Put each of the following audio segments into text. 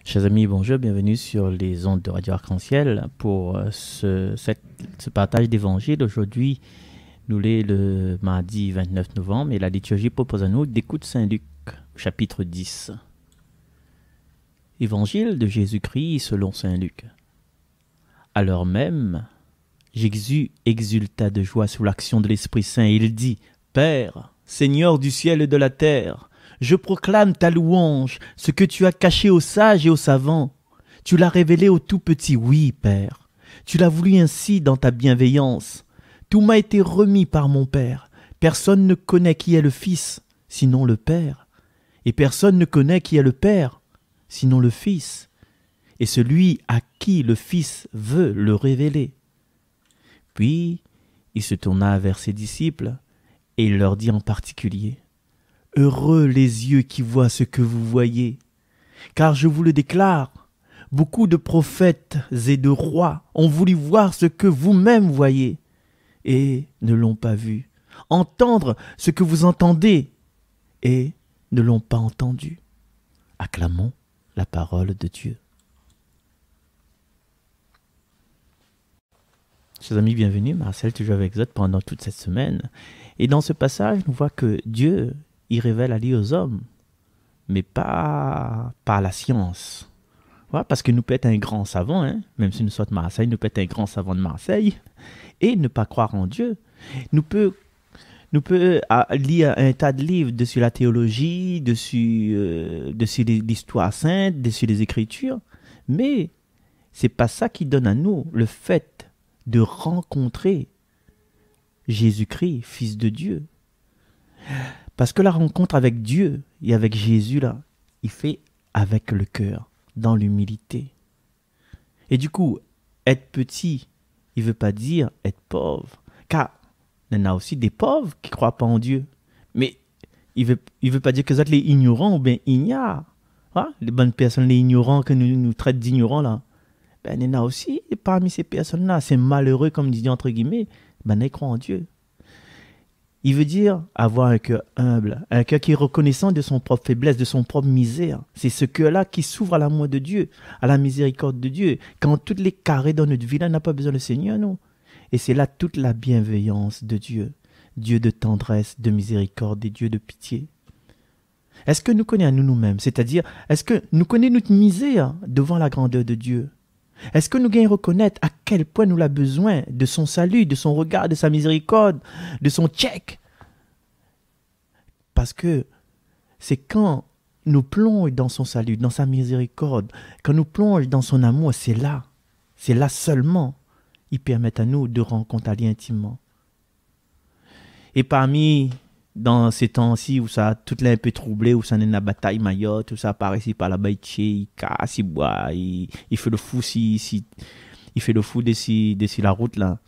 Chers amis, bonjour, bienvenue sur les ondes de Radio Arc-en-Ciel pour ce partage d'évangile. Aujourd'hui, nous l'est le mardi 29 novembre et la liturgie propose à nous d'écouter Saint-Luc, chapitre 10. Évangile de Jésus-Christ selon Saint-Luc. À l'heure même, Jésus exulta de joie sous l'action de l'Esprit Saint et il dit « Père, Seigneur du ciel et de la terre, je proclame ta louange, ce que tu as caché aux sages et aux savants. Tu l'as révélé aux tout petits, oui, Père. Tu l'as voulu ainsi dans ta bienveillance. Tout m'a été remis par mon Père. Personne ne connaît qui est le Fils, sinon le Père. Et personne ne connaît qui est le Père, sinon le Fils. Et celui à qui le Fils veut le révéler. Puis, il se tourna vers ses disciples et il leur dit en particulier : Heureux les yeux qui voient ce que vous voyez, car je vous le déclare, beaucoup de prophètes et de rois ont voulu voir ce que vous-même voyez, et ne l'ont pas vu, entendre ce que vous entendez, et ne l'ont pas entendu. Acclamons la parole de Dieu. Chers amis, bienvenue. Marcel, toujours avec vous pendant toute cette semaine. Et dans ce passage, on voit que Dieu, il révèle à lui aux hommes, mais pas par la science. Voilà, parce que nous peut être un grand savant, même si nous sommes de Marseille, nous peut être un grand savant de Marseille, et ne pas croire en Dieu. Nous peut lire un tas de livres dessus la théologie, dessus l'histoire sainte, dessus les Écritures, mais c'est pas ça qui donne à nous le fait de rencontrer Jésus-Christ, Fils de Dieu. Parce que la rencontre avec Dieu et avec Jésus, là, il fait avec le cœur, dans l'humilité. Et du coup, être petit, il ne veut pas dire être pauvre. Car il y en a aussi des pauvres qui ne croient pas en Dieu. Mais il veut pas dire que vous êtes les ignorants ou bien ignares. Hein? Les bonnes personnes, les ignorants que nous traitent d'ignorants, là. Ben, il y en a aussi parmi ces personnes-là. C'est malheureux, comme dit entre guillemets, ben, ils croient en Dieu. Il veut dire avoir un cœur humble, un cœur qui est reconnaissant de son propre faiblesse, de son propre misère. C'est ce cœur-là qui s'ouvre à l'amour de Dieu, à la miséricorde de Dieu. Quand toutes les carrés dans notre vie, là, n'a pas besoin du Seigneur, non. Et c'est là toute la bienveillance de Dieu. Dieu de tendresse, de miséricorde et Dieu de pitié. Est-ce que nous connaissons nous-mêmes? C'est-à-dire, est-ce que nous connaissons notre misère devant la grandeur de Dieu? Est-ce que nous gagnons reconnaître à quel point nous avons besoin de son salut, de son regard, de sa miséricorde, de son check? Parce que c'est quand nous plongeons dans son salut, dans sa miséricorde, quand nous plongeons dans son amour, c'est là seulement, il permet à nous de rencontrer intimement. Et parmi, dans ces temps-ci où ça tout est un peu troublé, où ça n'est la bataille Mayotte, où ça apparaît ici par la baïtché, il casse, il boit, il fait le fou il fait le fou d'ici la route là.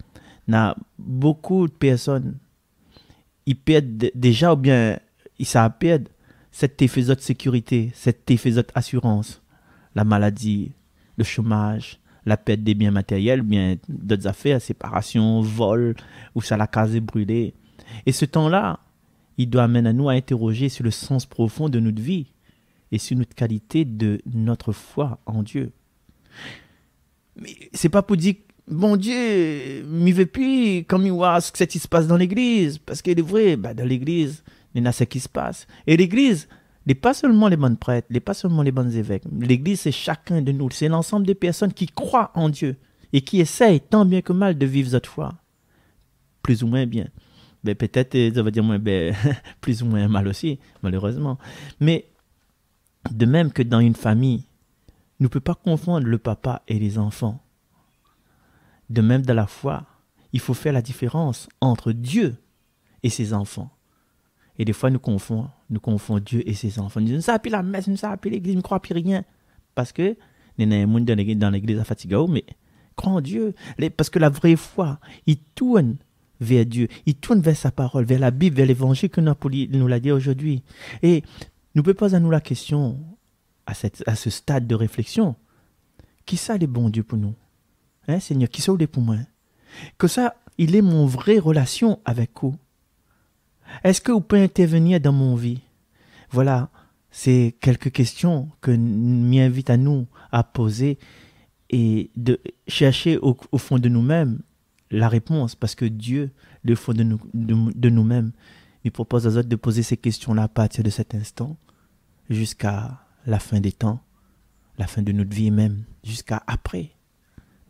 N'a beaucoup de personnes, ils perdent déjà ou bien ils savent perdre cette effet de sécurité, cette effet d'assurance, la maladie, le chômage, la perte des biens matériels, bien d'autres affaires, séparation, vol, où ça la case est brûlée. Et ce temps-là, il doit amener à nous à interroger sur le sens profond de notre vie et sur notre qualité de notre foi en Dieu. Mais c'est pas pour dire, bon Dieu, m'y veut plus, comme il voit ce qui se passe dans l'église. Parce qu'il est vrai, dans l'église, il y a ce qui se passe. Et l'église, n'est pas seulement les bonnes prêtres, n'est pas seulement les bons évêques. L'église, c'est chacun de nous. C'est l'ensemble des personnes qui croient en Dieu et qui essayent tant bien que mal de vivre cette foi. Plus ou moins bien. Ben, peut-être, ça veut dire moins, plus ou moins mal aussi, malheureusement. Mais de même que dans une famille, nous ne pouvons pas confondre le papa et les enfants. De même, dans la foi, il faut faire la différence entre Dieu et ses enfants. Et des fois, nous confondons Dieu et ses enfants. Nous disons, ça appuie la messe, ça appuie l'église, nous ne croyons plus rien. Parce que, nous avons un monde dans l'église à Fatigao, mais crois en Dieu. Parce que la vraie foi, il tourne vers Dieu, il tourne vers sa parole, vers la Bible, vers l'évangile que nous l'a dit aujourd'hui. Et nous pouvons poser à nous la question, à ce stade de réflexion, qui ça les bons Dieu pour nous? Seigneur, qui ça est pour moi? Que ça, il est mon vraie relation avec vous. Est-ce que vous pouvez intervenir dans mon vie? Voilà, C'est quelques questions que m'invite à nous à poser et de chercher au fond de nous-mêmes la réponse, parce que Dieu, le fond de nous-mêmes, il propose aux autres de poser ces questions-là à partir de cet instant jusqu'à la fin des temps, la fin de notre vie même, jusqu'à après.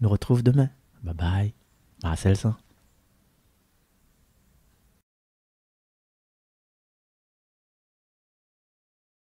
Nous retrouve demain. Bye bye. Marcel San.